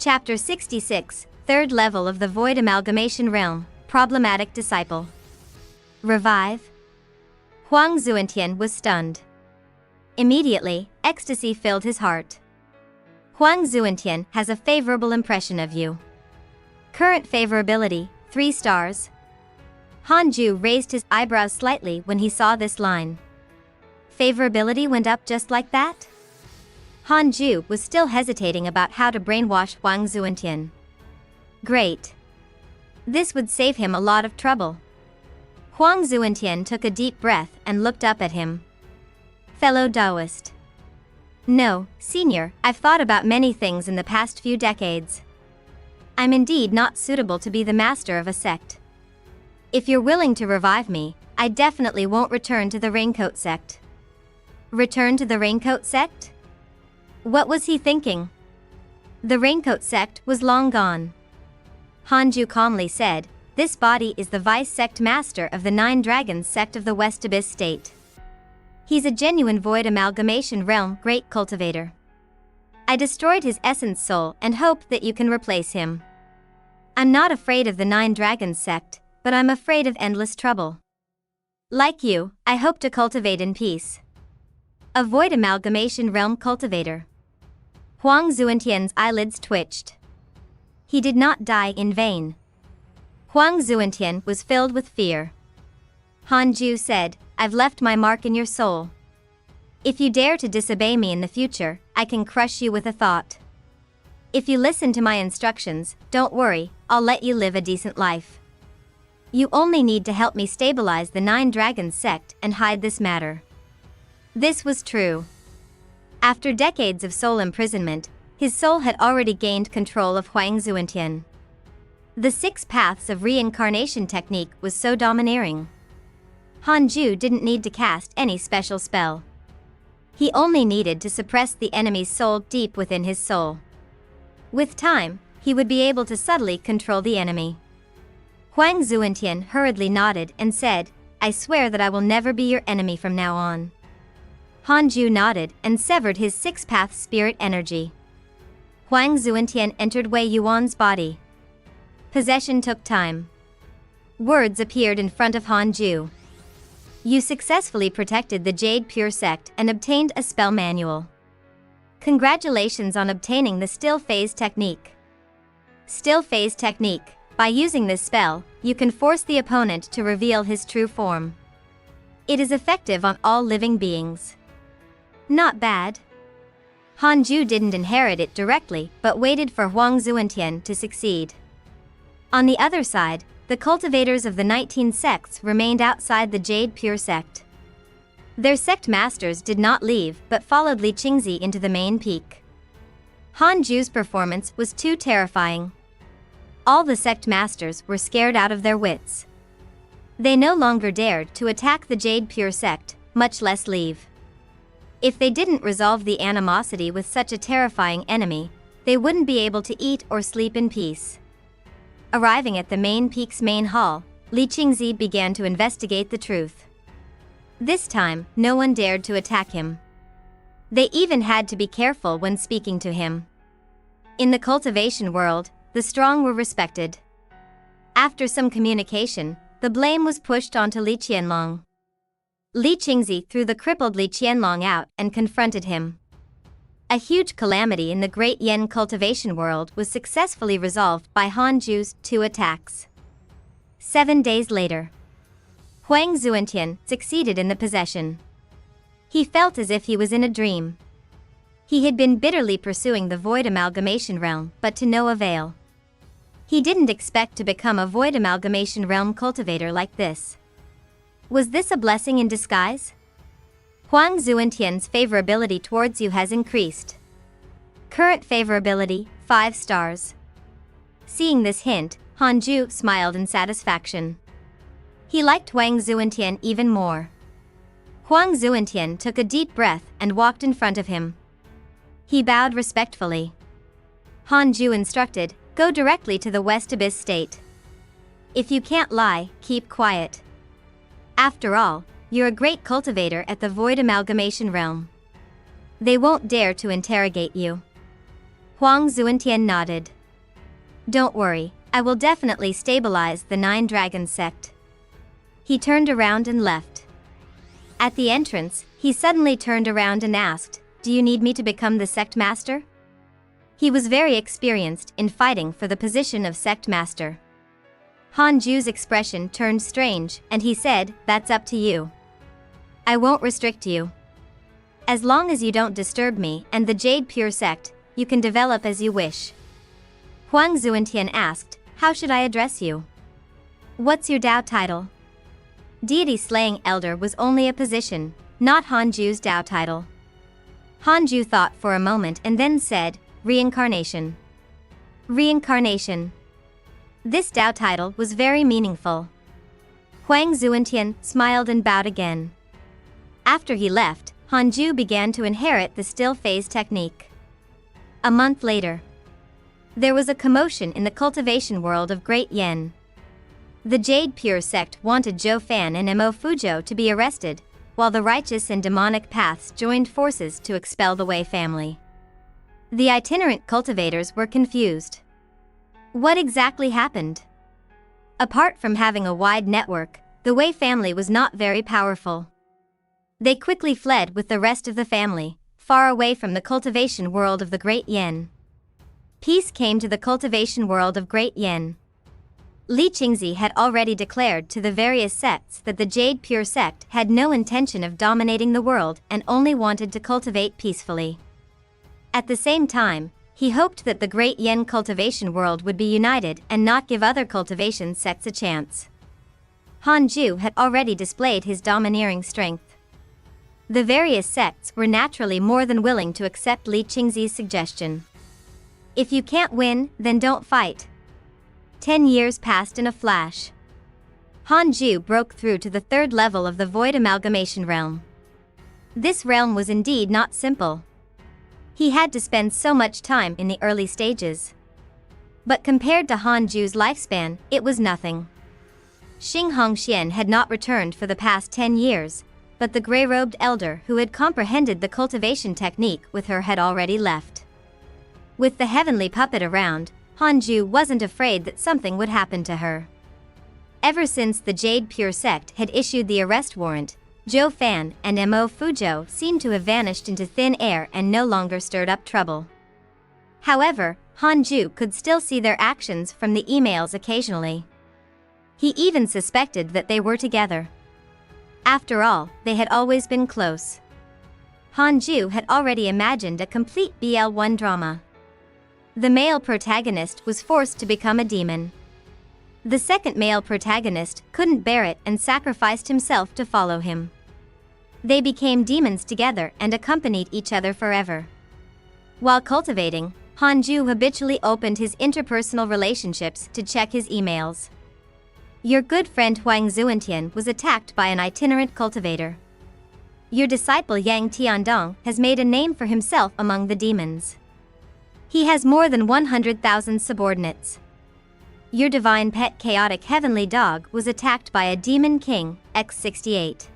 Chapter 66, Third Level of the Void Amalgamation Realm, Problematic Disciple. Revive? Huang Zuantian was stunned. Immediately, ecstasy filled his heart. Huang Zuantian has a favorable impression of you. Current favorability, 3 stars. Han Ju raised his eyebrows slightly when he saw this line. Favorability went up just like that? Han Ju was still hesitating about how to brainwash Huang Zuantian. Great. This would save him a lot of trouble. Huang Zuantian took a deep breath and looked up at him. Fellow Taoist. No, Senior, I've thought about many things in the past few decades. I'm indeed not suitable to be the master of a sect. If you're willing to revive me, I definitely won't return to the Raincoat sect. Return to the Raincoat sect? What was he thinking? The Raincoat sect was long gone. Han Ju calmly said, "This body is the vice sect master of the 9 Dragons sect of the West Abyss state. He's a genuine void amalgamation realm great cultivator. I destroyed his essence soul and hope that you can replace him. I'm not afraid of the 9 Dragons sect, but I'm afraid of endless trouble. Like you, I hope to cultivate in peace. A void amalgamation realm cultivator." Huang Zuantian's eyelids twitched. He did not die in vain. Huang Zuantian was filled with fear. Han Ju said, "I've left my mark in your soul. If you dare to disobey me in the future, I can crush you with a thought. If you listen to my instructions, don't worry, I'll let you live a decent life. You only need to help me stabilize the 9 Dragons sect and hide this matter." This was true. After decades of soul imprisonment, his soul had already gained control of Huang Zuantian. The 6 paths of reincarnation technique was so domineering. Han Ju didn't need to cast any special spell. He only needed to suppress the enemy's soul deep within his soul. With time, he would be able to subtly control the enemy. Huang Zuantian hurriedly nodded and said, "I swear that I will never be your enemy from now on." Han Ju nodded and severed his 6-path spirit energy. Huang Zuantian entered Wei Yuan's body. Possession took time. Words appeared in front of Han Ju. "You successfully protected the Jade Pure sect and obtained a spell manual. Congratulations on obtaining the Still Phase technique. Still Phase technique. By using this spell, you can force the opponent to reveal his true form. It is effective on all living beings." Not bad. Han Ju didn't inherit it directly but waited for Huang Zuantian to succeed. On the other side, the cultivators of the 19 sects remained outside the Jade Pure sect. Their sect masters did not leave but followed Li Qingzi into the main peak. Han Ju's performance was too terrifying. All the sect masters were scared out of their wits. They no longer dared to attack the Jade Pure sect, much less leave. If they didn't resolve the animosity with such a terrifying enemy, they wouldn't be able to eat or sleep in peace. Arriving at the main peak's main hall, Li Qingzi began to investigate the truth. This time, no one dared to attack him. They even had to be careful when speaking to him. In the cultivation world, the strong were respected. After some communication, the blame was pushed onto Li Qianlong. Li Qingzi threw the crippled Li Qianlong out and confronted him. A huge calamity in the Great Yen cultivation world was successfully resolved by Han Ju's 2 attacks. 7 days later, Huang Zuantian succeeded in the possession. He felt as if he was in a dream. He had been bitterly pursuing the void amalgamation realm, but to no avail. He didn't expect to become a void amalgamation realm cultivator like this. Was this a blessing in disguise? Huang Zuantian's favorability towards you has increased. Current favorability, 5 stars. Seeing this hint, Han Ju smiled in satisfaction. He liked Huang Zuantian even more. Huang Zuantian took a deep breath and walked in front of him. He bowed respectfully. Han Ju instructed, "Go directly to the West Abyss state. If you can't lie, keep quiet. After all, you're a great cultivator at the void amalgamation realm. They won't dare to interrogate you." Huang Zuantian nodded. Don't worry, I will definitely stabilize the Nine Dragons sect. He turned around and left. At the entrance, he suddenly turned around and asked, Do you need me to become the sect master? He was very experienced in fighting for the position of sect master. Han Ju's expression turned strange, and he said, That's up to you. I won't restrict you. As long as you don't disturb me and the Jade Pure sect, you can develop as you wish. Huang Zuantian asked, How should I address you? What's your Dao title? Deity Slaying Elder was only a position, not Han Ju's Dao title. Han Ju thought for a moment and then said, Reincarnation. Reincarnation. This Dao title was very meaningful. Huang Zuantian smiled and bowed again. After he left, Han Ju began to inherit the still phase technique. A month later, there was a commotion in the cultivation world of Great Yen. The Jade Pure sect wanted Zhou Fan and Mo Fuzhou to be arrested, while the righteous and demonic paths joined forces to expel the Wei family. The itinerant cultivators were confused. What exactly happened? Apart from having a wide network, the Wei family was not very powerful. They quickly fled with the rest of the family, far away from the cultivation world of the Great Yen. Peace came to the cultivation world of Great Yen. Li Qingzi had already declared to the various sects that the Jade Pure sect had no intention of dominating the world and only wanted to cultivate peacefully. At the same time, he hoped that the Great Yen cultivation world would be united and not give other cultivation sects a chance. Han Ju had already displayed his domineering strength. The various sects were naturally more than willing to accept Li Qingzi's suggestion. If you can't win, then don't fight. 10 years passed in a flash. Han Ju broke through to the third level of the Void Amalgamation Realm. This realm was indeed not simple. He had to spend so much time in the early stages. But compared to Han Ju's lifespan, it was nothing. Xing Hongxian had not returned for the past 10 years, but the gray-robed elder who had comprehended the cultivation technique with her had already left. With the heavenly puppet around, Han Ju wasn't afraid that something would happen to her. Ever since the Jade Pure sect had issued the arrest warrant, Zhou Fan and Mo Fuzhou seemed to have vanished into thin air and no longer stirred up trouble. However, Han Ju could still see their actions from the emails occasionally. He even suspected that they were together. After all, they had always been close. Han Ju had already imagined a complete BL1 drama. The male protagonist was forced to become a demon. The second male protagonist couldn't bear it and sacrificed himself to follow him. They became demons together and accompanied each other forever. While cultivating, Han Ju habitually opened his interpersonal relationships to check his emails. Your good friend Huang Zuantian was attacked by an itinerant cultivator. Your disciple Yang Tiandong has made a name for himself among the demons. He has more than 100,000 subordinates. Your divine pet chaotic heavenly dog was attacked by a demon king, X68.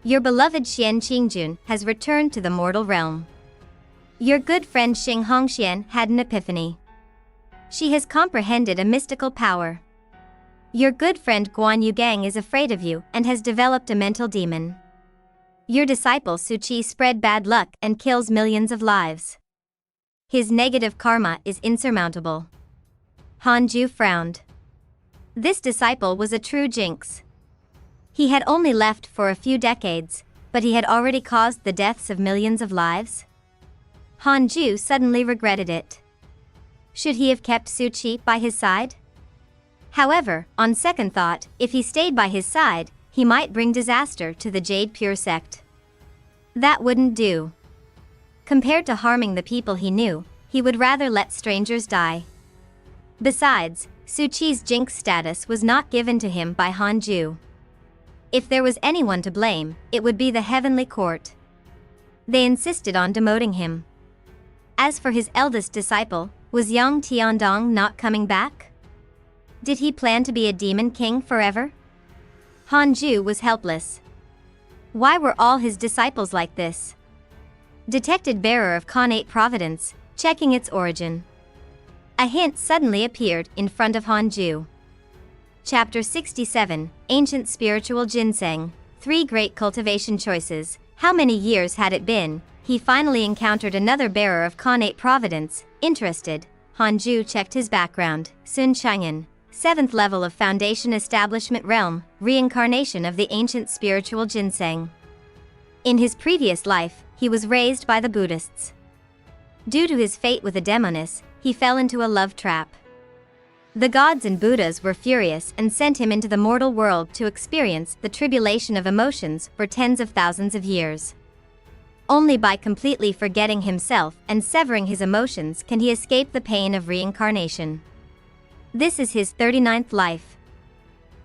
Your beloved Xian Qingjun has returned to the mortal realm. Your good friend Xing Hongxian had an epiphany. She has comprehended a mystical power. Your good friend Guan Yugang is afraid of you and has developed a mental demon. Your disciple Su Qi spread bad luck and kills millions of lives. His negative karma is insurmountable. Han Ju frowned. This disciple was a true jinx. He had only left for a few decades, but he had already caused the deaths of millions of lives. Han Ju suddenly regretted it. Should he have kept Su Qi by his side? However, on second thought, if he stayed by his side, he might bring disaster to the Jade Pure sect. That wouldn't do. Compared to harming the people he knew, he would rather let strangers die. Besides, Su Qi's jinx status was not given to him by Han Ju. If there was anyone to blame, it would be the heavenly court. They insisted on demoting him. As for his eldest disciple, was Yang Tiandong not coming back? Did he plan to be a demon king forever? Han Ju was helpless. Why were all his disciples like this? Detected bearer of connate Providence, checking its origin. A hint suddenly appeared in front of Hanju. Chapter 67, Ancient Spiritual Ginseng. 3 Great Cultivation Choices. How many years had it been? He finally encountered another bearer of connate Providence. Interested, Hanju checked his background. Sun Chang'an, 7th level of Foundation Establishment Realm, reincarnation of the ancient spiritual ginseng. In his previous life, he was raised by the Buddhists. Due to his fate with a demoness, he fell into a love trap. The gods and Buddhas were furious and sent him into the mortal world to experience the tribulation of emotions for tens of thousands of years. Only by completely forgetting himself and severing his emotions can he escape the pain of reincarnation. This is his 39th life.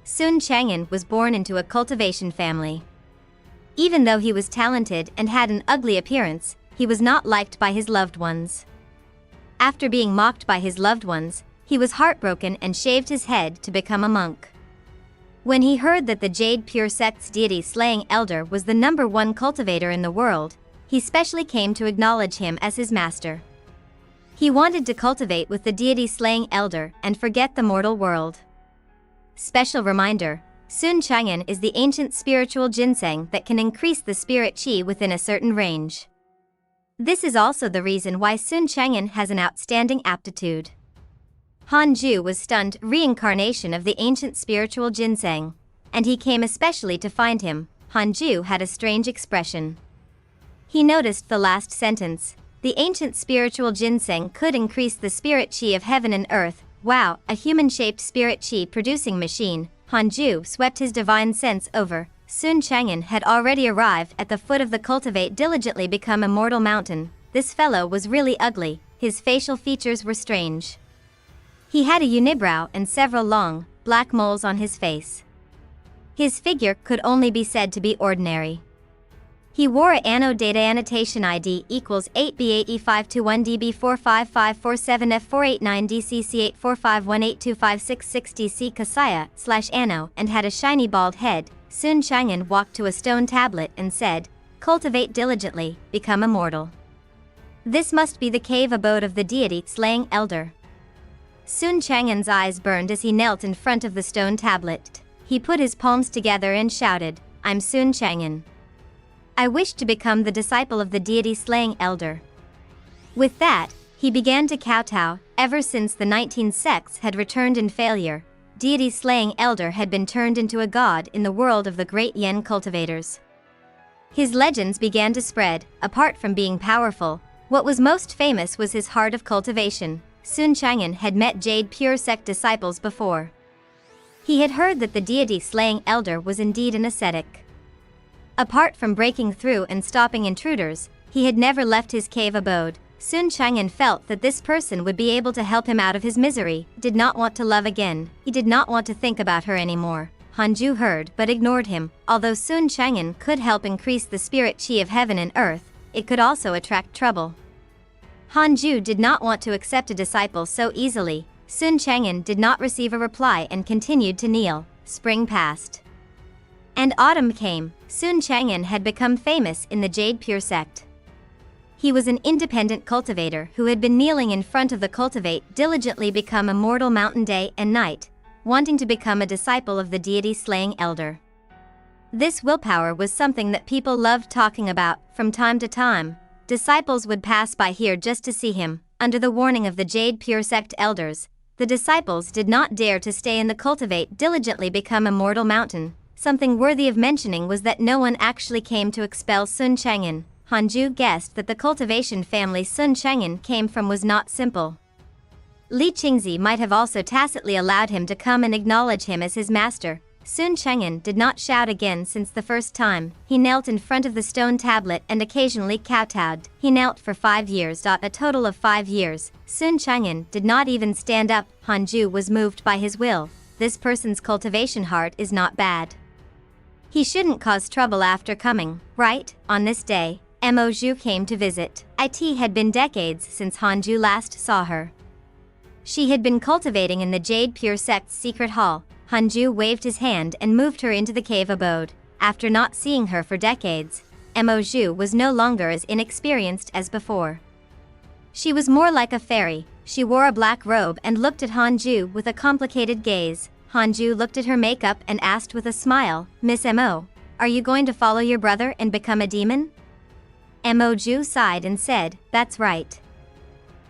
Sun Chang'an was born into a cultivation family. Even though he was talented and had an ugly appearance, he was not liked by his loved ones. After being mocked by his loved ones, he was heartbroken and shaved his head to become a monk. When he heard that the Jade Pure Sect's deity slaying elder was the #1 cultivator in the world, he specially came to acknowledge him as his master. He wanted to cultivate with the deity slaying elder and forget the mortal world. Special reminder, Sun Chang'an is the ancient spiritual ginseng that can increase the spirit chi within a certain range. This is also the reason why Sun Chang'an has an outstanding aptitude. Hanju was stunned reincarnation of the ancient spiritual ginseng, and he came especially to find him. Hanju had a strange expression. He noticed the last sentence. The ancient spiritual ginseng could increase the spirit chi of heaven and earth. Wow, a human-shaped spirit chi producing machine. Hanju swept his divine sense over. Sun Chang'an had already arrived at the foot of the Cultivate diligently become immortal mountain. This fellow was really ugly, his facial features were strange. He had a unibrow and several long, black moles on his face. His figure could only be said to be ordinary. He wore a Anno Data Annotation ID equals 8B8E521DB45547F489DCC845182566DC Kasaya/Anno and had a shiny bald head. Sun Chang'an walked to a stone tablet and said, "Cultivate diligently, become immortal." This must be the cave abode of the deity slaying elder. Sun Chang'an's eyes burned as he knelt in front of the stone tablet. He put his palms together and shouted, "I'm Sun Chang'an. I wish to become the disciple of the deity slaying elder." With that, he began to kowtow. Ever since the 19 sects had returned in failure, deity slaying elder had been turned into a god in the world of the great Yen cultivators. His legends began to spread. Apart from being powerful, what was most famous was his heart of cultivation. Sun Chang'an had met Jade Pure Sect disciples before. He had heard that the deity slaying elder was indeed an ascetic. Apart from breaking through and stopping intruders, he had never left his cave abode. Sun Chang'an felt that this person would be able to help him out of his misery, did not want to love again, he did not want to think about her anymore. Hanju heard but ignored him. Although Sun Chang'an could help increase the spirit chi of heaven and earth, it could also attract trouble. Hanju did not want to accept a disciple so easily. Sun Chang'an did not receive a reply and continued to kneel. Spring passed. And autumn came. Sun Chang'an had become famous in the Jade Pure Sect. He was an independent cultivator who had been kneeling in front of the Cultivate diligently become immortal mountain day and night, wanting to become a disciple of the deity slaying elder. This willpower was something that people loved talking about. From time to time, disciples would pass by here just to see him. Under the warning of the Jade Pure Sect elders, the disciples did not dare to stay in the Cultivate diligently become immortal mountain. Something worthy of mentioning was that no one actually came to expel Sun Chang'an. Hanju guessed that the cultivation family Sun Chang'an came from was not simple. Li Qingzi might have also tacitly allowed him to come and acknowledge him as his master. Sun Chang'an did not shout again since the first time. He knelt in front of the stone tablet and occasionally kowtowed. He knelt for 5 years. A total of 5 years. Sun Chang'an did not even stand up. Hanju was moved by his will. This person's cultivation heart is not bad. He shouldn't cause trouble after coming, right? On this day, Mo Zhu came to visit. It had been decades since Hanju last saw her. She had been cultivating in the Jade Pure Sect's secret hall. Hanju waved his hand and moved her into the cave abode. After not seeing her for decades, Mo Zhu was no longer as inexperienced as before. She was more like a fairy. She wore a black robe and looked at Hanju with a complicated gaze. Hanju looked at her makeup and asked with a smile, "Miss Mo, are you going to follow your brother and become a demon?" Moju sighed and said, "That's right.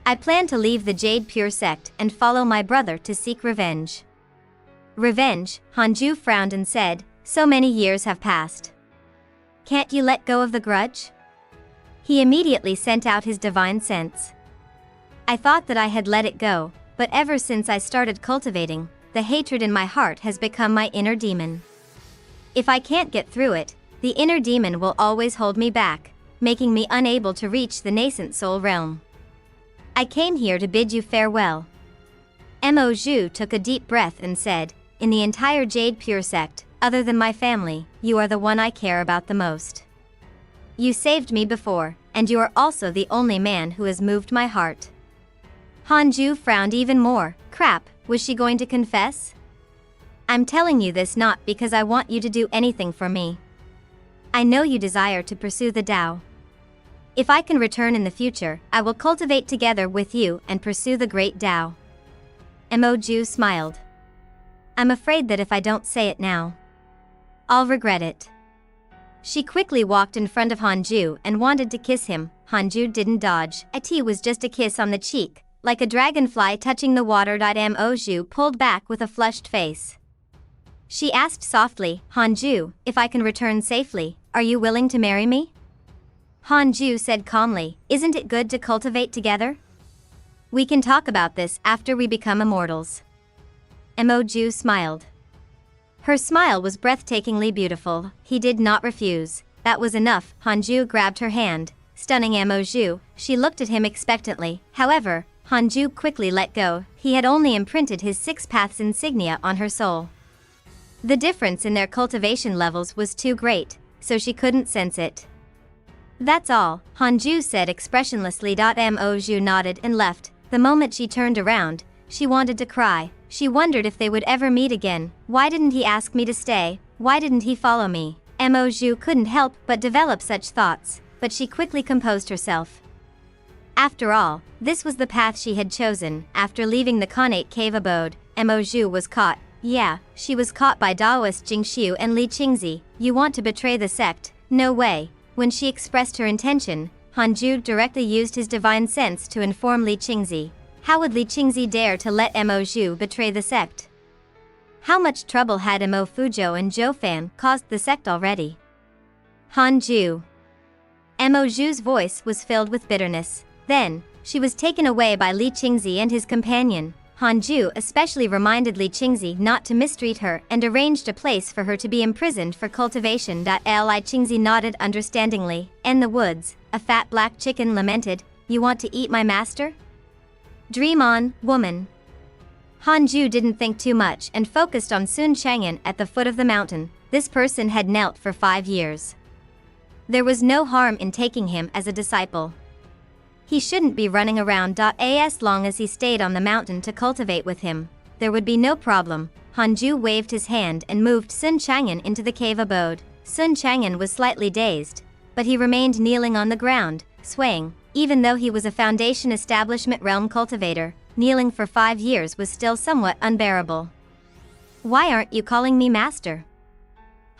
I plan to leave the Jade Pure sect and follow my brother to seek revenge." Revenge, Hanju frowned and said, "So many years have passed. Can't you let go of the grudge?" He immediately sent out his divine sense. "I thought that I had let it go, but ever since I started cultivating, the hatred in my heart has become my inner demon. If I can't get through it, the inner demon will always hold me back, making me unable to reach the nascent soul realm. I came here to bid you farewell." Mo Zhu took a deep breath and said, "In the entire Jade Pure sect, other than my family, you are the one I care about the most. You saved me before, and you are also the only man who has moved my heart." Hanju frowned even more. Crap, was she going to confess? "I'm telling you this not because I want you to do anything for me. I know you desire to pursue the Tao. If I can return in the future, I will cultivate together with you and pursue the great Tao." Moju smiled. "I'm afraid that if I don't say it now, I'll regret it." She quickly walked in front of Hanju and wanted to kiss him. Hanju didn't dodge. It was just a kiss on the cheek, like a dragonfly touching the water. Moju pulled back with a flushed face. She asked softly, "Hanju, if I can return safely, are you willing to marry me?" Hanju said calmly, "Isn't it good to cultivate together? We can talk about this after we become immortals." Moju smiled. Her smile was breathtakingly beautiful. He did not refuse. That was enough. Hanju grabbed her hand, stunning Moju. She looked at him expectantly. However, Hanju quickly let go. He had only imprinted his 6 paths insignia on her soul. The difference in their cultivation levels was too great, so she couldn't sense it. "That's all," Hanju said expressionlessly. Moju nodded and left. The moment she turned around, she wanted to cry. She wondered if they would ever meet again. Why didn't he ask me to stay? Why didn't he follow me? Moju couldn't help but develop such thoughts, but she quickly composed herself. After all, this was the path she had chosen. After leaving the connate cave abode, Moju was caught. Yeah, she was caught by Daoist Jingxiu and Li Qingzi. "You want to betray the sect? No way." When she expressed her intention, Hanju directly used his divine sense to inform Li Qingzi. How would Li Qingzi dare to let Moju betray the sect? How much trouble had Mo Fuzhou and Zhou Fan caused the sect already? Hanju. Moju's voice was filled with bitterness. Then, she was taken away by Li Qingzi and his companion. Hanju especially reminded Li Qingzi not to mistreat her and arranged a place for her to be imprisoned for cultivation. Li Qingzi nodded understandingly. In the woods, a fat black chicken lamented, "You want to eat my master? Dream on, woman." Hanju didn't think too much and focused on Sun Chang'an at the foot of the mountain. This person had knelt for 5 years. There was no harm in taking him as a disciple. He shouldn't be running around. As long as he stayed on the mountain to cultivate with him, there would be no problem. Hanju waved his hand and moved Sun Chang'an into the cave abode. Sun Chang'an was slightly dazed, but he remained kneeling on the ground, swaying. Even though he was a Foundation Establishment Realm cultivator, kneeling for 5 years was still somewhat unbearable. "Why aren't you calling me master?"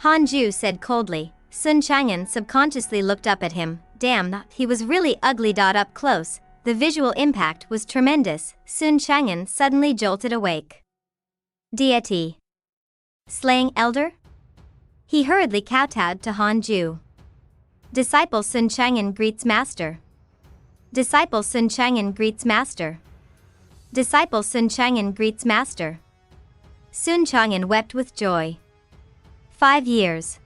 Hanju said coldly. Sun Chang'an subconsciously looked up at him. Damn, he was really ugly. Up close, the visual impact was tremendous. Sun Chang'an suddenly jolted awake. "Deity. Slaying elder?" He hurriedly kowtowed to Hanju. "Disciple Sun Chang'an greets master. Disciple Sun Chang'an greets master. Disciple Sun Chang'an greets master." Sun Chang'an wept with joy. 5 years.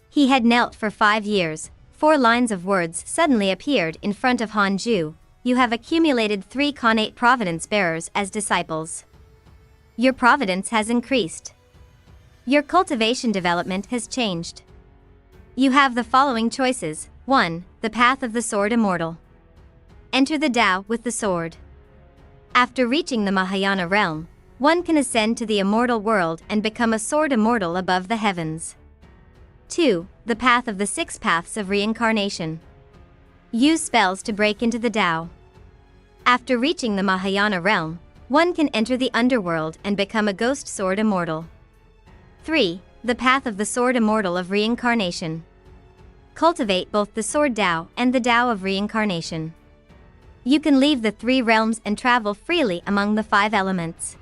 He had knelt for 5 years. 4 lines of words suddenly appeared in front of Hanju. "You have accumulated 3 connate Providence bearers as disciples. Your Providence has increased. Your cultivation development has changed. You have the following choices. 1. The path of the sword immortal. Enter the Tao with the sword. After reaching the Mahayana realm, one can ascend to the immortal world and become a sword immortal above the heavens. 2. The path of the 6 paths of reincarnation. Use spells to break into the Tao. After reaching the Mahayana realm, one can enter the underworld and become a ghost sword immortal. 3. The path of the sword immortal of reincarnation. Cultivate both the sword Tao and the Tao of reincarnation. You can leave the 3 realms and travel freely among the 5 elements.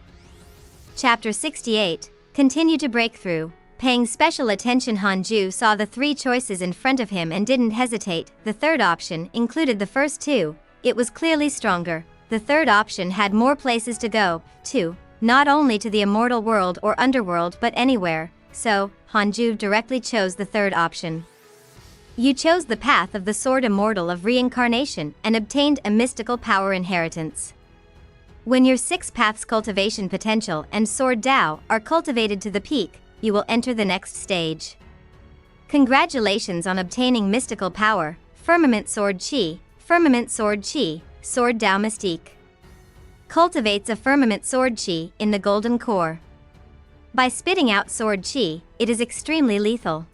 Chapter 68. Continue to break through. Paying special attention, Hanju saw the 3 choices in front of him and didn't hesitate. The third option included the first 2. It was clearly stronger. The third option had more places to go, too, not only to the immortal world or underworld but anywhere, so, Hanju directly chose the third option. You chose the path of the sword immortal of reincarnation and obtained a mystical power inheritance. When your 6 paths cultivation potential and sword Tao are cultivated to the peak, you will enter the next stage. Congratulations on obtaining mystical power, Firmament Sword Chi, Sword Tao Mystique. Cultivates a Firmament Sword Chi in the golden core. By spitting out Sword Chi, it is extremely lethal.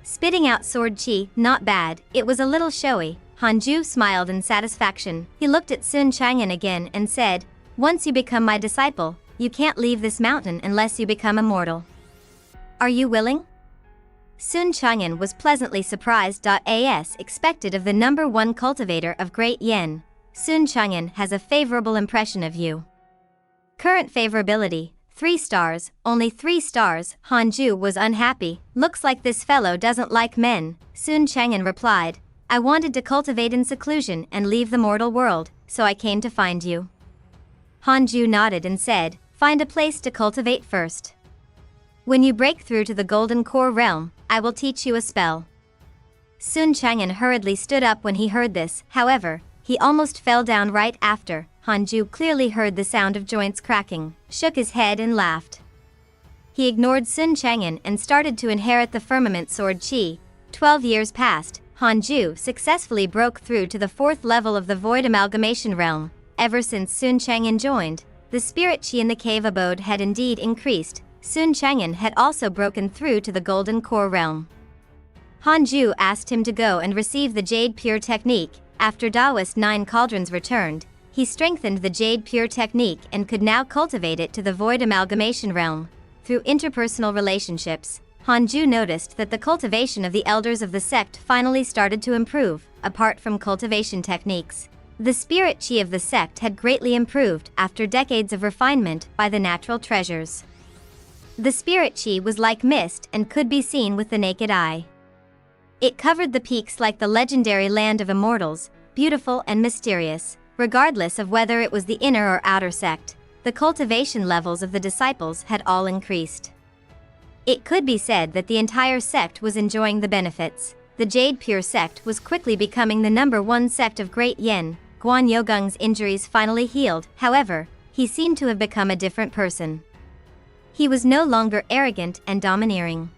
Spitting out Sword Chi, not bad, it was a little showy. Hanju smiled in satisfaction. He looked at Sun Chang'an again and said, "Once you become my disciple, you can't leave this mountain unless you become immortal. Are you willing?" Sun Chang'an was pleasantly surprised. As expected of the number 1 cultivator of Great Yen, Sun Chang'an has a favorable impression of you. Current favorability, 3 stars, only 3 stars. Hanju was unhappy. Looks like this fellow doesn't like men. Sun Chang'an replied, "I wanted to cultivate in seclusion and leave the mortal world, so I came to find you." Hanju nodded and said, "Find a place to cultivate first. When you break through to the Golden Core realm, I will teach you a spell." Sun Chang'an hurriedly stood up when he heard this. However, he almost fell down right after. Hanju clearly heard the sound of joints cracking, shook his head and laughed. He ignored Sun Chang'an and started to inherit the Firmament Sword Chi. 12 years passed. Hanju successfully broke through to the 4th level of the Void Amalgamation Realm. Ever since Sun Chang'an joined, the spirit chi in the cave abode had indeed increased. Sun Chang'an had also broken through to the Golden Core realm. Hanju asked him to go and receive the Jade Pure Technique. After Taoist 9 Cauldrons returned, he strengthened the Jade Pure Technique and could now cultivate it to the Void Amalgamation Realm. Through interpersonal relationships, Hanju noticed that the cultivation of the elders of the sect finally started to improve. Apart from cultivation techniques, the spirit chi of the sect had greatly improved after decades of refinement by the natural treasures. The spirit chi was like mist and could be seen with the naked eye. It covered the peaks like the legendary land of immortals, beautiful and mysterious. Regardless of whether it was the inner or outer sect, the cultivation levels of the disciples had all increased. It could be said that the entire sect was enjoying the benefits. The Jade Pure sect was quickly becoming the number 1 sect of Great Yen. Guan Yogung's injuries finally healed. However, he seemed to have become a different person. He was no longer arrogant and domineering.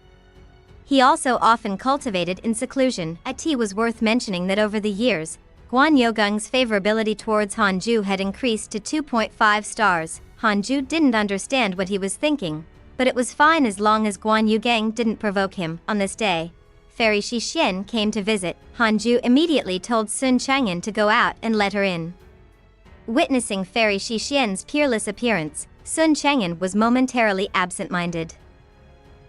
He also often cultivated in seclusion. It was worth mentioning that over the years, Guan Yogung's favorability towards Hanju had increased to 2.5 stars. Hanju didn't understand what he was thinking, but it was fine as long as Guan Yugang didn't provoke him. On this day, Fairy Shixian came to visit. Hanju immediately told Sun Chang'an to go out and let her in. Witnessing Fairy Shixian's peerless appearance, Sun Chang'an was momentarily absent-minded.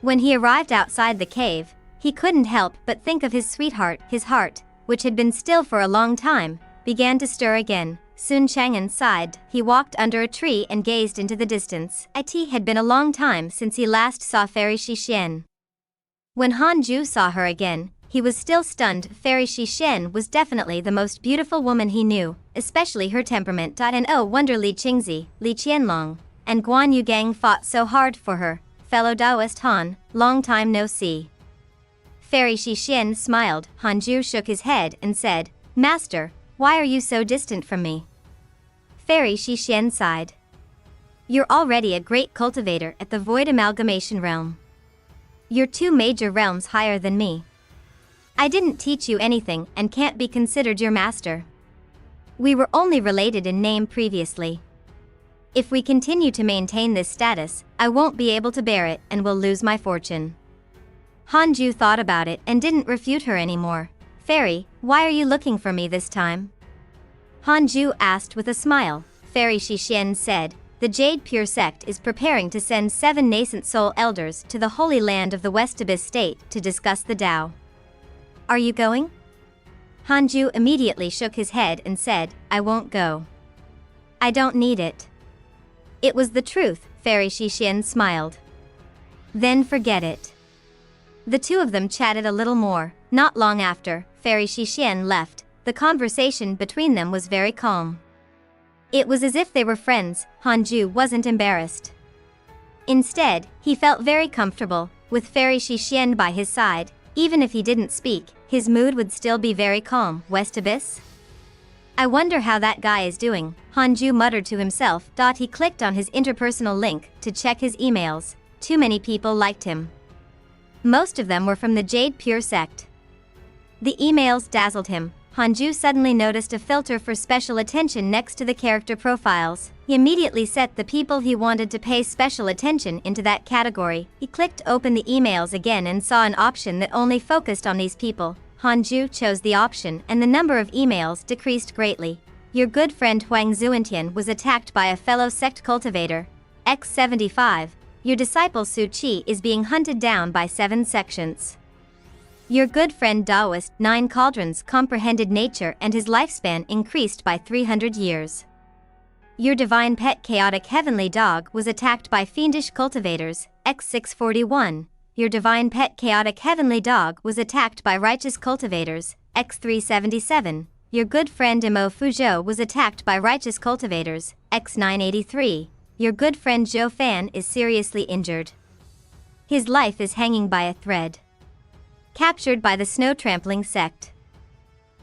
When he arrived outside the cave, he couldn't help but think of his sweetheart. His heart, which had been still for a long time, began to stir again. Sun Chang'an sighed. He walked under a tree and gazed into the distance. It had been a long time since he last saw Fairy Shixian. When Hanju saw her again, he was still stunned. Fairy Shixian was definitely the most beautiful woman he knew, especially her temperament. And oh wonder Li Qingzi, Li Qianlong, and Guan Yugang fought so hard for her. Fellow Taoist Han, long time no see. Fairy Shixian smiled. Hanju shook his head and said, "Master, why are you so distant from me?" Fairy Shixian sighed. "You're already a great cultivator at the Void Amalgamation Realm. You're 2 major realms higher than me. I didn't teach you anything and can't be considered your master. We were only related in name previously. If we continue to maintain this status, I won't be able to bear it and will lose my fortune." Hanju thought about it and didn't refute her anymore. "Fairy, why are you looking for me this time?" Hanju asked with a smile. Fairy Shixian said, the Jade Pure Sect is preparing to send 7 nascent soul elders to the Holy Land of the West Abyss State to discuss the Tao. Are you going? Hanju immediately shook his head and said, I won't go. I don't need it. It was the truth, Fairy Shixian smiled. Then forget it. The two of them chatted a little more. Not long after, Fairy Shixian left, the conversation between them was very calm. It was as if they were friends. Hanju wasn't embarrassed. Instead, he felt very comfortable, with Fairy Shixian by his side. Even if he didn't speak, his mood would still be very calm. West Abyss? I wonder how that guy is doing, Hanju muttered to himself. He clicked on his interpersonal link to check his emails. Too many people liked him. Most of them were from the Jade Pure Sect. The emails dazzled him. Hanju suddenly noticed a filter for special attention next to the character profiles. He immediately set the people he wanted to pay special attention into that category. He clicked open the emails again and saw an option that only focused on these people. Hanju chose the option and the number of emails decreased greatly. Your good friend Huang Zuentian was attacked by a fellow sect cultivator. X75. Your disciple Su Qi is being hunted down by 7 sections. Your good friend Daoist 9 Cauldrons comprehended nature and his lifespan increased by 300 years. Your divine pet Chaotic Heavenly Dog was attacked by fiendish cultivators. X641. Your divine pet Chaotic Heavenly Dog was attacked by righteous cultivators. X377. Your good friend Imo Fuzhou was attacked by righteous cultivators. X983. Your good friend Zhou Fan is seriously injured. His life is hanging by a thread. Captured by the Snow Trampling Sect.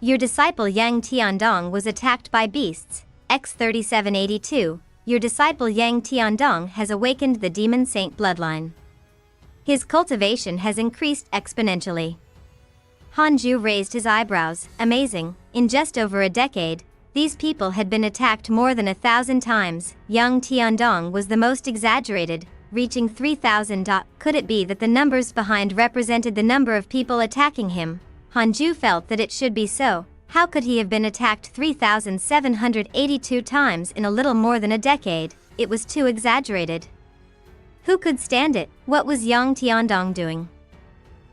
Your disciple Yang Tiandong was attacked by beasts. X3782. Your disciple Yang Tiandong has awakened the Demon Saint bloodline. His cultivation has increased exponentially. Hanju raised his eyebrows. Amazing. In just over a decade, these people had been attacked more than 1,000 times. Yang Tiandong was the most exaggerated, reaching 3,000. Could it be that the numbers behind represented the number of people attacking him? Hanju felt that it should be so. How could he have been attacked 3,782 times in a little more than a decade? It was too exaggerated. Who could stand it? What was Yang Tiandong doing?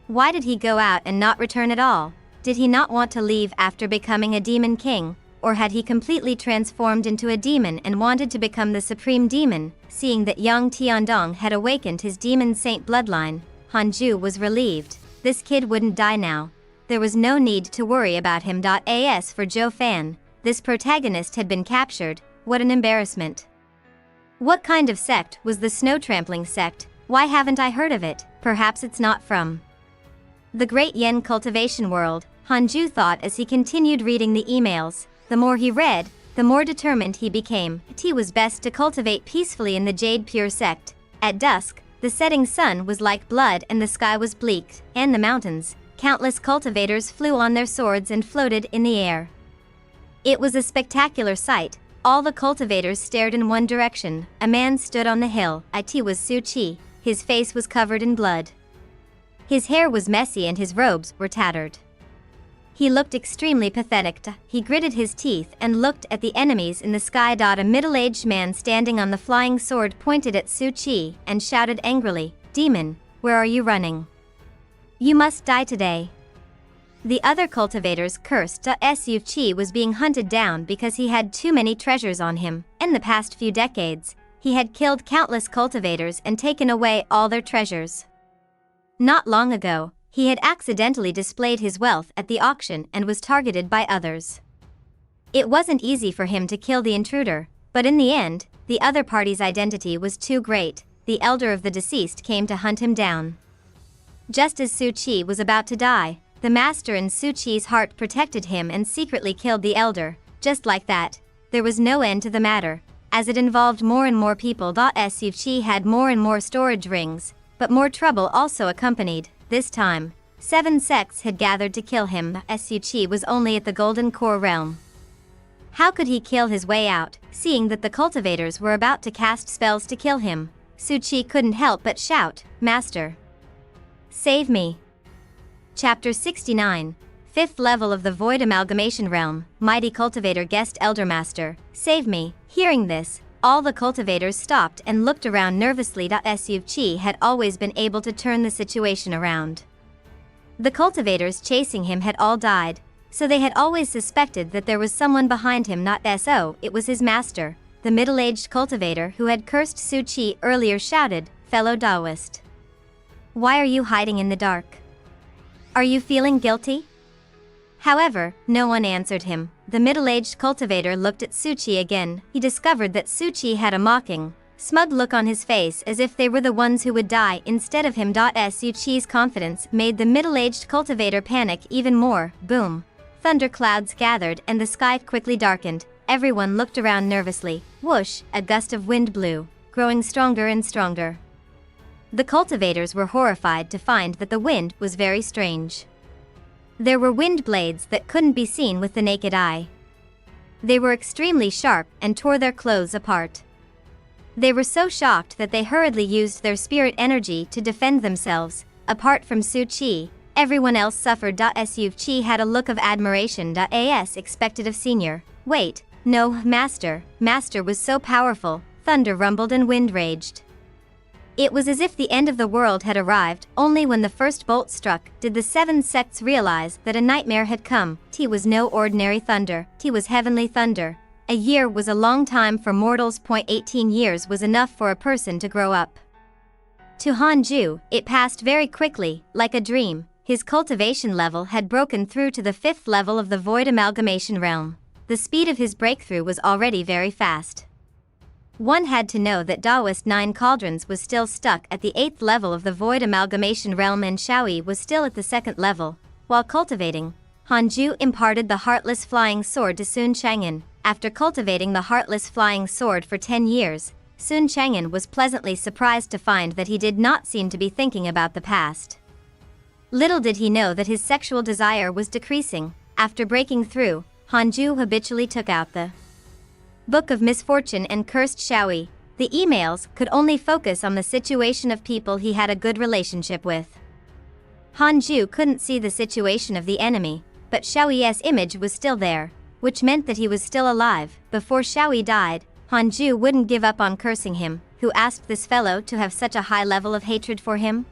Why did he go out and not return at all? Did he not want to leave after becoming a demon king? Or had he completely transformed into a demon and wanted to become the supreme demon? Seeing that Yang Tiandong had awakened his demon saint bloodline, Hanju was relieved. This kid wouldn't die now. There was no need to worry about him. As for Zhou Fan, this protagonist had been captured. What an embarrassment. What kind of sect was the Snow Trampling Sect? Why haven't I heard of it? Perhaps it's not from the Great Yen cultivation world, Hanju thought as he continued reading the emails. The more he read, the more determined he became. It was best to cultivate peacefully in the Jade Pure Sect. At dusk, the setting sun was like blood and the sky was bleak, and the mountains, countless cultivators flew on their swords and floated in the air. It was a spectacular sight. All the cultivators stared in one direction. A man stood on the hill. It was Su Qi. His face was covered in blood. His hair was messy and his robes were tattered. He looked extremely pathetic. He gritted his teeth and looked at the enemies in the sky. A middle-aged man standing on the flying sword pointed at Su Qi and shouted angrily, "Demon, where are you running? You must die today." The other cultivators cursed. Su Qi was being hunted down because he had too many treasures on him. In the past few decades, he had killed countless cultivators and taken away all their treasures. Not long ago, he had accidentally displayed his wealth at the auction and was targeted by others. It wasn't easy for him to kill the intruder, but in the end, the other party's identity was too great. The elder of the deceased came to hunt him down. Just as Su Qi was about to die, the master in Su Qi's heart protected him and secretly killed the elder. Just like that, there was no end to the matter, as it involved more and more people. Su Qi had more and more storage rings, but more trouble also accompanied. This time, 7 sects had gathered to kill him. Su Qi was only at the Golden Core realm. How could he kill his way out, seeing that the cultivators were about to cast spells to kill him? Su Qi couldn't help but shout, "Master! Save me!" Chapter 69. 5th level of the Void Amalgamation Realm, mighty cultivator guest elder master, save me. Hearing this, all the cultivators stopped and looked around nervously. Chi had always been able to turn the situation around. The cultivators chasing him had all died, so they had always suspected that there was someone behind him. It was his master, the middle-aged cultivator who had cursed Su Chi earlier. Shouted, fellow Taoist. Why are you hiding in the dark? Are you feeling guilty? However, no one answered him. The middle-aged cultivator looked at Su Chi again. He discovered that Su Chi had a mocking, smug look on his face as if they were the ones who would die instead of him. Su Chi's confidence made the middle-aged cultivator panic even more. Boom. Thunderclouds gathered and the sky quickly darkened. Everyone looked around nervously. Whoosh, a gust of wind blew, growing stronger and stronger. The cultivators were horrified to find that the wind was very strange. There were wind blades that couldn't be seen with the naked eye. They were extremely sharp and tore their clothes apart. They were so shocked that they hurriedly used their spirit energy to defend themselves. Apart from Su Chi, everyone else suffered. Su Chi had a look of admiration. As expected of senior. Wait, no, master. Master was so powerful. Thunder rumbled and wind raged. It was as if the end of the world had arrived. Only when the first bolt struck did the 7 sects realize that a nightmare had come. T was no ordinary thunder. T was heavenly thunder. A year was a long time for mortals. 18 years was enough for a person to grow up. To Hanju, it passed very quickly, like a dream. His cultivation level had broken through to the 5th level of the Void Amalgamation Realm. The speed of his breakthrough was already very fast. One had to know that Taoist 9 Cauldrons was still stuck at the 8th level of the Void Amalgamation Realm and Shaoyi was still at the 2nd level. While cultivating, Hanju imparted the Heartless Flying Sword to Sun Chang'an. After cultivating the Heartless Flying Sword for 10 years, Sun Chang'an was pleasantly surprised to find that he did not seem to be thinking about the past. Little did he know that his sexual desire was decreasing. After breaking through, Hanju habitually took out the Book of Misfortune and cursed Shaoyi. The emails could only focus on the situation of people he had a good relationship with. Hanju couldn't see the situation of the enemy, but Shaoyi's image was still there, which meant that he was still alive. Before Shaoyi died, Hanju wouldn't give up on cursing him. Who asked this fellow to have such a high level of hatred for him?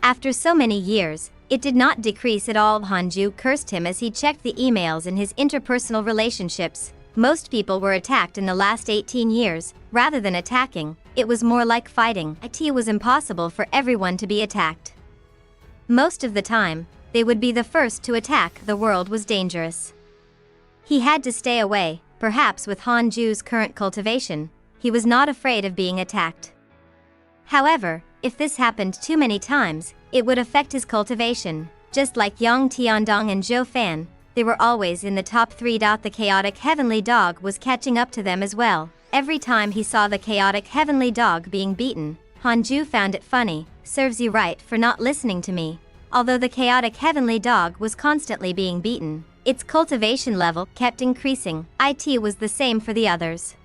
After so many years, it did not decrease at all. Hanju cursed him as he checked the emails in his interpersonal relationships. Most people were attacked in the last 18 years. Rather than attacking, it was more like fighting. It was impossible for everyone to be attacked. Most of the time, they would be the first to attack. The world was dangerous. He had to stay away. Perhaps with Hanju's current cultivation, he was not afraid of being attacked. However, if this happened too many times, it would affect his cultivation. Just like Yang Tiandong and Zhou Fan, they were always in the top 3. The chaotic heavenly dog was catching up to them as well. Every time he saw the chaotic heavenly dog being beaten, Hanju found it funny. Serves you right for not listening to me. Although the chaotic heavenly dog was constantly being beaten, its cultivation level kept increasing. It was the same for the others.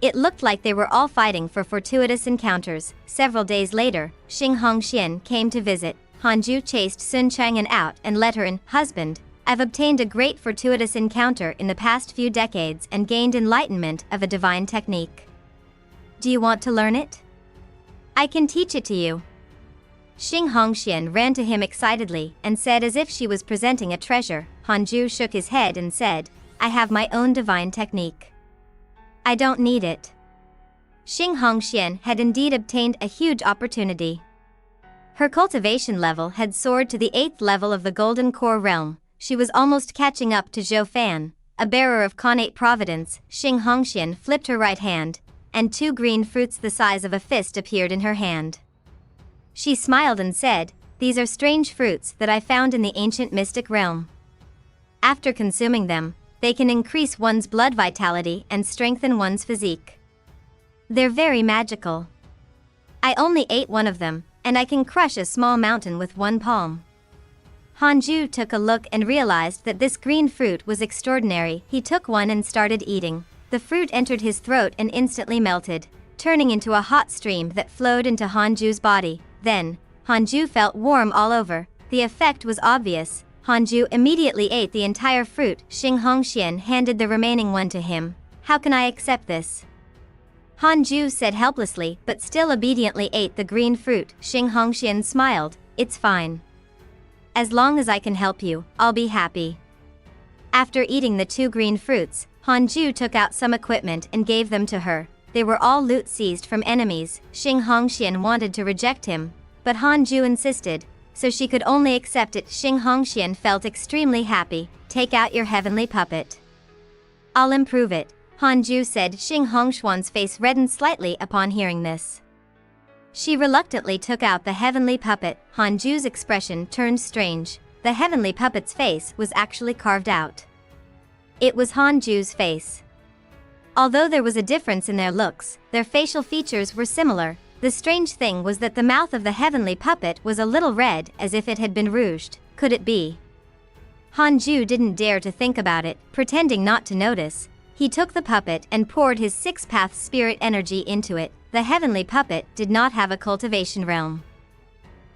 It looked like they were all fighting for fortuitous encounters. Several days later, Xing Hongxian came to visit. Hanju chased Sun Chang'an out and let her in. Husband, I've obtained a great fortuitous encounter in the past few decades and gained enlightenment of a divine technique. Do you want to learn it? I can teach it to you. Xing Hongxian ran to him excitedly and said as if she was presenting a treasure. Hanju shook his head and said, I have my own divine technique. I don't need it. Xing Hongxian had indeed obtained a huge opportunity. Her cultivation level had soared to the 8th level of the Golden Core Realm. She was almost catching up to Zhou Fan, a bearer of connate Providence. Xing Hongxian flipped her right hand, and 2 green fruits the size of a fist appeared in her hand. She smiled and said, These are strange fruits that I found in the ancient mystic realm. After consuming them, they can increase one's blood vitality and strengthen one's physique. They're very magical. I only ate one of them, and I can crush a small mountain with one palm. Hanju took a look and realized that this green fruit was extraordinary. He took one and started eating. The fruit entered his throat and instantly melted, turning into a hot stream that flowed into Hanju's body. Then, Hanju felt warm all over. The effect was obvious. Hanju immediately ate the entire fruit. Xing Hongxian handed the remaining one to him. How can I accept this? Hanju said helplessly, but still obediently ate the green fruit. Xing Hongxian smiled. It's fine. As long as I can help you, I'll be happy. After eating the 2 green fruits, Hanju took out some equipment and gave them to her. They were all loot seized from enemies. Xing Hongxian wanted to reject him, but Hanju insisted, so she could only accept it. Xing Hongxian felt extremely happy. Take out your heavenly puppet. I'll improve it, Hanju said. Xing Hongxian's face reddened slightly upon hearing this. She reluctantly took out the heavenly puppet. Hanju's expression turned strange. The heavenly puppet's face was actually carved out. It was Hanju's face. Although there was a difference in their looks, their facial features were similar. The strange thing was that the mouth of the heavenly puppet was a little red, as if it had been rouged. Could it be? Hanju didn't dare to think about it. Pretending not to notice, he took the puppet and poured his 6th-path spirit energy into it. The heavenly puppet did not have a cultivation realm.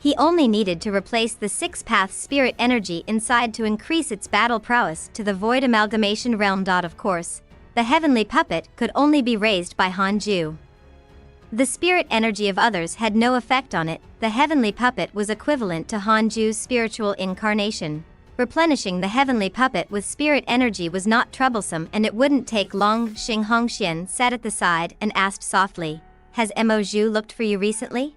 He only needed to replace the 6th-path spirit energy inside to increase its battle prowess to the void amalgamation realm. Of course, the heavenly puppet could only be raised by Hanju. The spirit energy of others had no effect on it. The heavenly puppet was equivalent to Hanju's spiritual incarnation. Replenishing the heavenly puppet with spirit energy was not troublesome, and it wouldn't take long. Xing Hongxian sat at the side and asked softly, "Has Mo Zhu looked for you recently?"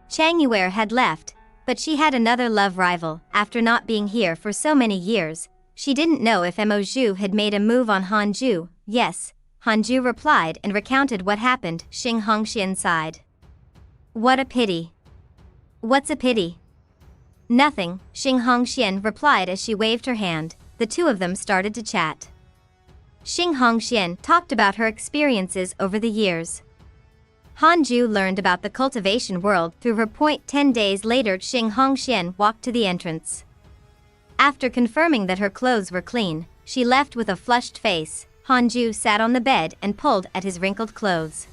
Chang Yuer had left, but she had another love rival. After not being here for so many years, she didn't know if Mo Zhu had made a move on Hanju. Yes, Hanju replied and recounted what happened. Xing Hongxian sighed. What a pity. What's a pity? Nothing, Xing Hongxian replied as she waved her hand. The two of them started to chat. Xing Hongxian talked about her experiences over the years. Hanju learned about the cultivation world through her. 10 days later, Xing Hongxian walked to the entrance. After confirming that her clothes were clean, she left with a flushed face. Hanju sat on the bed and pulled at his wrinkled clothes.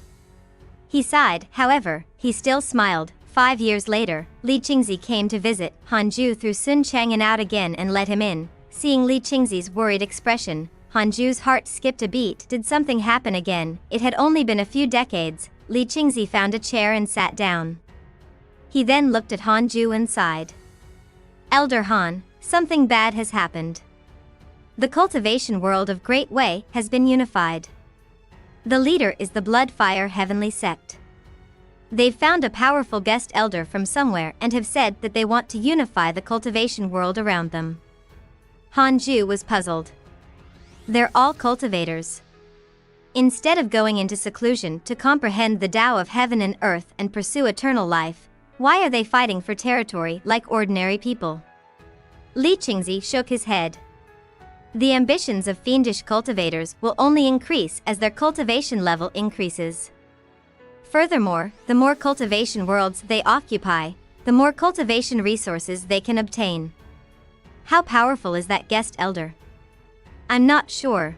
He sighed, however, he still smiled. 5 years later, Li Qingzi came to visit. Hanju threw Sun Chang'an out again and let him in. Seeing Li Qingzi's worried expression, Hanju's heart skipped a beat. Did something happen again? It had only been a few decades. Li Qingzi found a chair and sat down. He then looked at Hanju and sighed. Elder Han, something bad has happened. The cultivation world of Great Way has been unified. The leader is the Bloodfire Heavenly Sect. They've found a powerful guest elder from somewhere and have said that they want to unify the cultivation world around them. Hanju was puzzled. They're all cultivators. Instead of going into seclusion to comprehend the Tao of heaven and earth and pursue eternal life, why are they fighting for territory like ordinary people? Li Qingzi shook his head. The ambitions of fiendish cultivators will only increase as their cultivation level increases. Furthermore, the more cultivation worlds they occupy, the more cultivation resources they can obtain. How powerful is that guest elder? I'm not sure.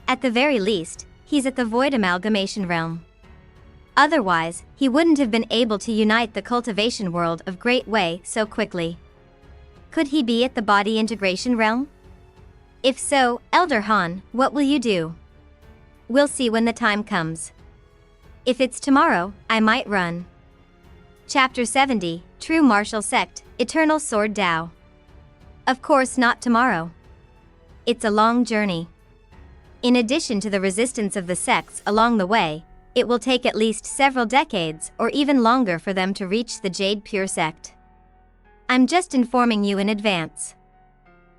At the very least, he's at the void amalgamation realm. Otherwise, he wouldn't have been able to unite the cultivation world of Great Way so quickly. Could he be at the body integration realm? If so, Elder Han, what will you do? We'll see when the time comes. If it's tomorrow, I might run. Chapter 70, True Martial Sect, Eternal Sword Tao. Of course not tomorrow. It's a long journey. In addition to the resistance of the sects along the way, it will take at least several decades or even longer for them to reach the Jade Pure Sect. I'm just informing you in advance.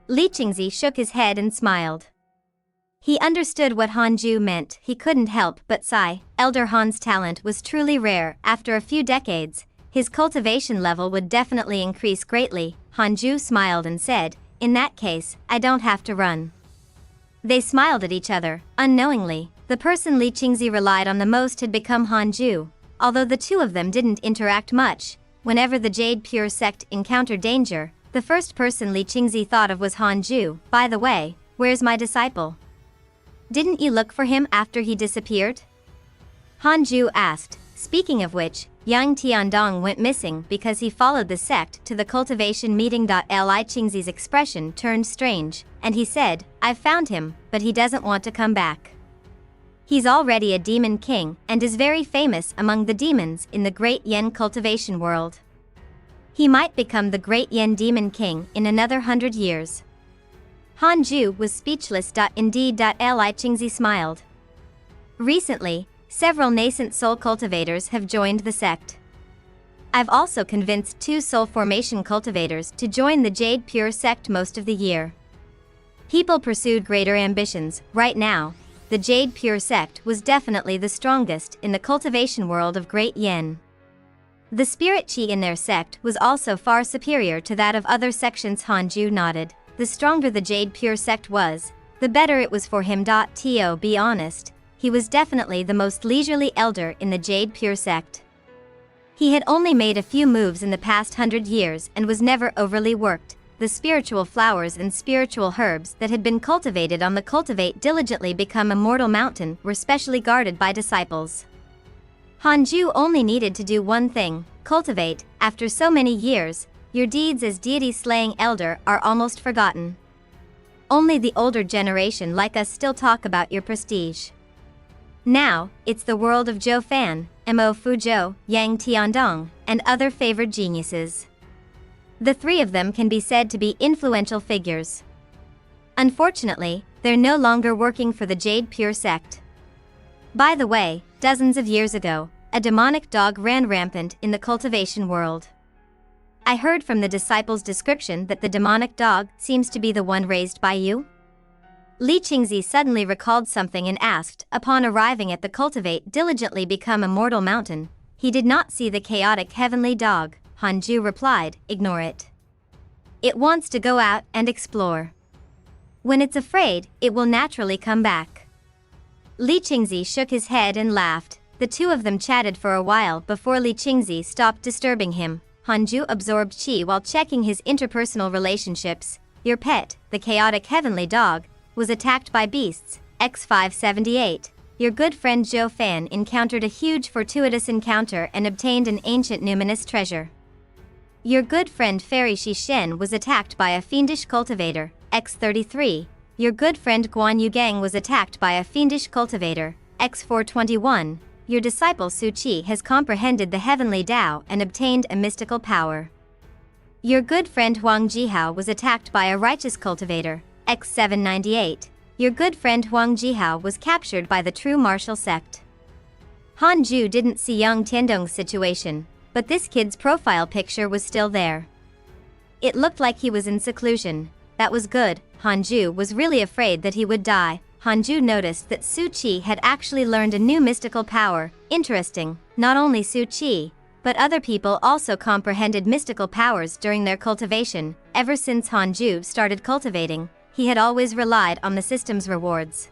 Li Qingzi shook his head and smiled. He understood what Hanju meant. He couldn't help but sigh. Elder Han's talent was truly rare. After a few decades, his cultivation level would definitely increase greatly. Hanju smiled and said, in that case, I don't have to run. They smiled at each other. Unknowingly, the person Li Qingzi relied on the most had become Hanju. Although the two of them didn't interact much, whenever the Jade Pure Sect encountered danger, the first person Li Qingzi thought of was Hanju. By the way, where's my disciple? Didn't you look for him after he disappeared? Hanju asked. Speaking of which, Yang Tiandong went missing because he followed the sect to the cultivation meeting. Li Qingzi's expression turned strange, and he said, "I've found him, but he doesn't want to come back. He's already a demon king and is very famous among the demons in the Great Yen cultivation world. He might become the Great Yen demon king in another 100 years." Han Ju was speechless. Indeed. Li Qingzi smiled. Recently, several nascent soul cultivators have joined the sect. I've also convinced 2 soul formation cultivators to join the Jade Pure sect most of the year. People pursued greater ambitions. Right now, the Jade Pure sect was definitely the strongest in the cultivation world of Great Yen. The spirit chi in their sect was also far superior to that of other sections. Han Ju nodded. The stronger the Jade Pure sect was, the better it was for him. To be honest, he was definitely the most leisurely elder in the Jade Pure sect. He had only made a few moves in the past 100 years and was never overly worked. The spiritual flowers and spiritual herbs that had been cultivated on the Cultivate diligently become Immortal Mountain were specially guarded by disciples. Han Ju only needed to do one thing: cultivate. After so many years, your deeds as deity-slaying elder are almost forgotten. Only the older generation like us still talk about your prestige. Now, it's the world of Zhou Fan, Mo Fuzhou, Yang Tiandong, and other favored geniuses. The 3 of them can be said to be influential figures. Unfortunately, they're no longer working for the Jade Pure sect. By the way, dozens of years ago, a demonic dog ran rampant in the cultivation world. I heard from the disciples' description that the demonic dog seems to be the one raised by you? Li Qingzi suddenly recalled something and asked. Upon arriving at the Cultivate diligently become Immortal Mountain, he did not see the chaotic heavenly dog. Han Ju replied, "Ignore it. It wants to go out and explore. When it's afraid, it will naturally come back." Li Qingzi shook his head and laughed. The 2 of them chatted for a while before Li Qingzi stopped disturbing him. Han Ju absorbed qi while checking his interpersonal relationships. Your pet, the chaotic heavenly dog, was attacked by beasts. X578. Your good friend Zhou Fan encountered a huge fortuitous encounter and obtained an ancient numinous treasure. Your good friend Fairy Shen was attacked by a fiendish cultivator. X33. Your good friend Guan Yugang was attacked by a fiendish cultivator. X421. Your disciple Su Qi has comprehended the heavenly Tao and obtained a mystical power. Your good friend Huang Jihao was attacked by a righteous cultivator. X798. Your good friend Huang Jihao was captured by the true martial sect. Han Ju didn't see Yang Tiandong's situation, but this kid's profile picture was still there. It looked like he was in seclusion. That was good. Han Ju was really afraid that he would die. Han Ju noticed that Su Qi had actually learned a new mystical power. Interesting, not only Su Qi, but other people also comprehended mystical powers during their cultivation. Ever since Han Ju started cultivating, he had always relied on the system's rewards.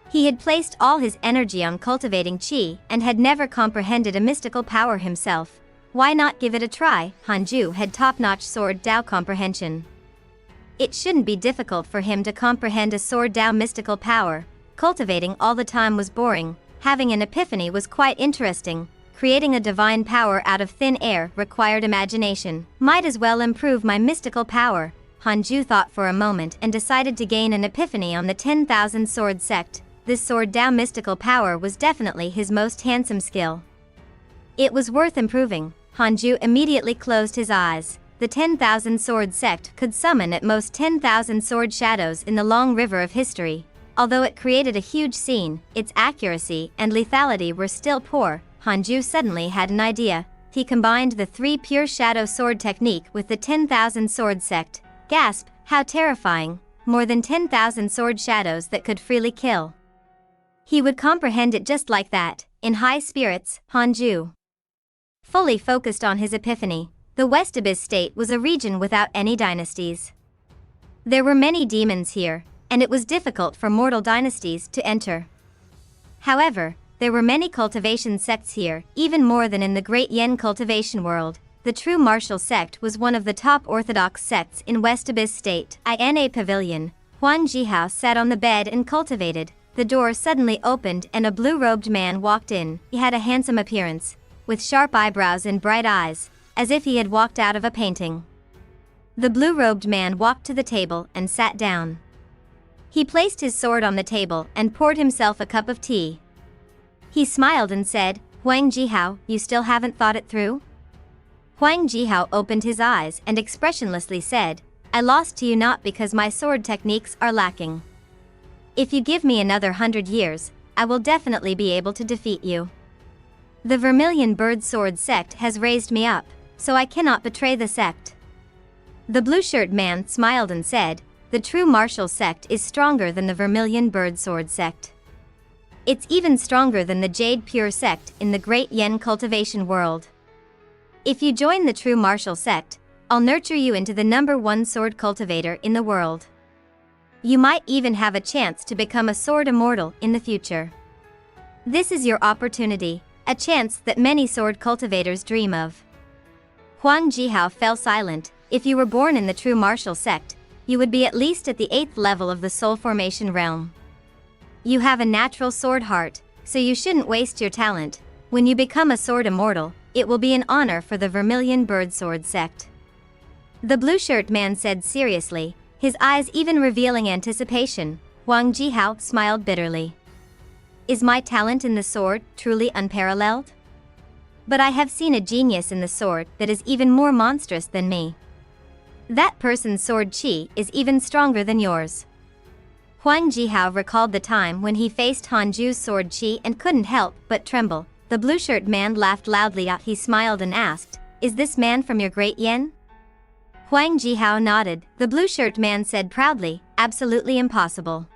He had placed all his energy on cultivating qi and had never comprehended a mystical power himself. Why not give it a try? Han Ju had top-notch sword Dao comprehension. It shouldn't be difficult for him to comprehend a sword Dao mystical power. Cultivating all the time was boring. Having an epiphany was quite interesting. Creating a divine power out of thin air required imagination. Might as well improve my mystical power. Han Ju thought for a moment and decided to gain an epiphany on the 10,000 sword sect. This sword Dao mystical power was definitely his most handsome skill. It was worth improving. Han Ju immediately closed his eyes. The 10,000 sword sect could summon at most 10,000 sword shadows in the long river of history. Although it created a huge scene, its accuracy and lethality were still poor. Han Ju suddenly had an idea. He combined the 3 pure shadow sword technique with the 10,000 sword sect. Gasp, how terrifying. More than 10,000 sword shadows that could freely kill. He would comprehend it just like that. In high spirits, Han Ju fully focused on his epiphany. The West Abyss state was a region without any dynasties. There were many demons here, and it was difficult for mortal dynasties to enter. However, there were many cultivation sects here, even more than in the Great Yen cultivation world. The true martial sect was one of the top orthodox sects in West Abyss state. In a pavilion, Huang Jihao sat on the bed and cultivated. The door suddenly opened and a blue-robed man walked in. He had a handsome appearance. with sharp eyebrows and bright eyes, as if he had walked out of a painting. The blue-robed man walked to the table and sat down. He placed his sword on the table and poured himself a cup of tea. He smiled and said, "Huang Jihao, you still haven't thought it through?" Huang Jihao opened his eyes and expressionlessly said, "I lost to you not because my sword techniques are lacking. If you give me another 100 years, I will definitely be able to defeat you. The Vermilion Bird Sword sect has raised me up, so I cannot betray the sect." The blue-shirt man smiled and said, "The true martial sect is stronger than the Vermilion Bird Sword sect. It's even stronger than the Jade Pure sect in the Great Yen cultivation world. If you join the true martial sect, I'll nurture you into the #1 sword cultivator in the world. You might even have a chance to become a sword immortal in the future. This is your opportunity, a chance that many sword cultivators dream of." Huang Jihao fell silent. "If you were born in the true martial sect, you would be at least at the 8th level of the soul formation realm. You have a natural sword heart, so you shouldn't waste your talent. When you become a sword immortal, it will be an honor for the Vermilion Bird Sword sect." The blue-shirt man said seriously, his eyes even revealing anticipation. Huang Jihao smiled bitterly. "Is my talent in the sword truly unparalleled? But I have seen a genius in the sword that is even more monstrous than me. That person's sword chi is even stronger than yours." Huang Jihao recalled the time when he faced Hanju's sword chi and couldn't help but tremble. The blue-shirt man laughed loudly. He smiled and asked, "Is this man from your Great Yen?" Huang Jihao nodded. The blue-shirt man said proudly, "Absolutely impossible.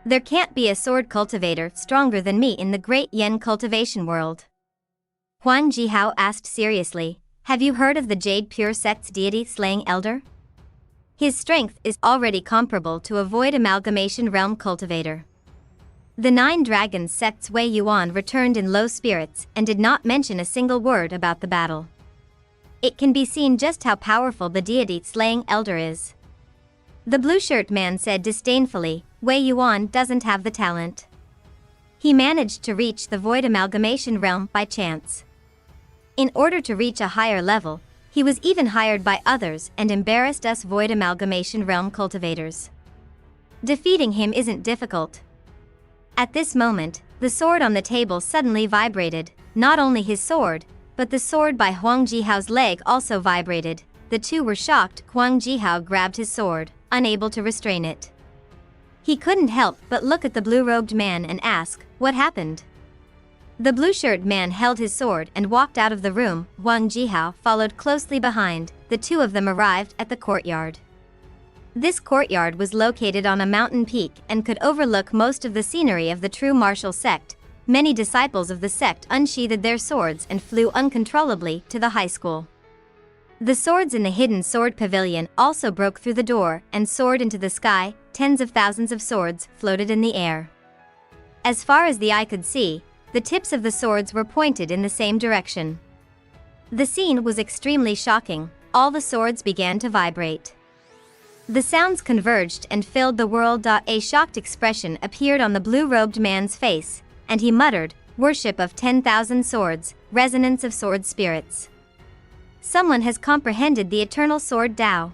There can't be a sword cultivator stronger than me in the Great Yen cultivation world." Huang Jihao asked seriously, "Have you heard of the Jade Pure sect's deity slaying elder? His strength is already comparable to a void amalgamation realm cultivator." The 9 Dragons sect's Wei Yuan returned in low spirits and did not mention a single word about the battle. It can be seen just how powerful the deity slaying elder is. The blue-shirt man said disdainfully, "Wei Yuan doesn't have the talent. He managed to reach the void amalgamation realm by chance. In order to reach a higher level, he was even hired by others and embarrassed us void amalgamation realm cultivators. Defeating him isn't difficult." At this moment, the sword on the table suddenly vibrated. Not only his sword, but the sword by Huang Jihao's leg also vibrated. The two were shocked. Huang Jihao grabbed his sword, unable to restrain it. He couldn't help but look at the blue-robed man and ask, "What happened?" The blue-shirt man held his sword and walked out of the room. Huang Jihao followed closely behind. The two of them arrived at the courtyard. This courtyard was located on a mountain peak and could overlook most of the scenery of the true martial sect. Many disciples of the sect unsheathed their swords and flew uncontrollably to the high school. The swords in the hidden sword pavilion also broke through the door and soared into the sky. Tens of thousands of swords floated in the air. As far as the eye could see, the tips of the swords were pointed in the same direction. The scene was extremely shocking. All the swords began to vibrate. The sounds converged and filled the world. A shocked expression appeared on the blue-robed man's face, and he muttered, "Worship of 10,000 swords, resonance of sword spirits. Someone has comprehended the eternal sword Tao.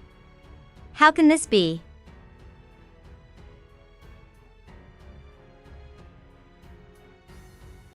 How can this be?"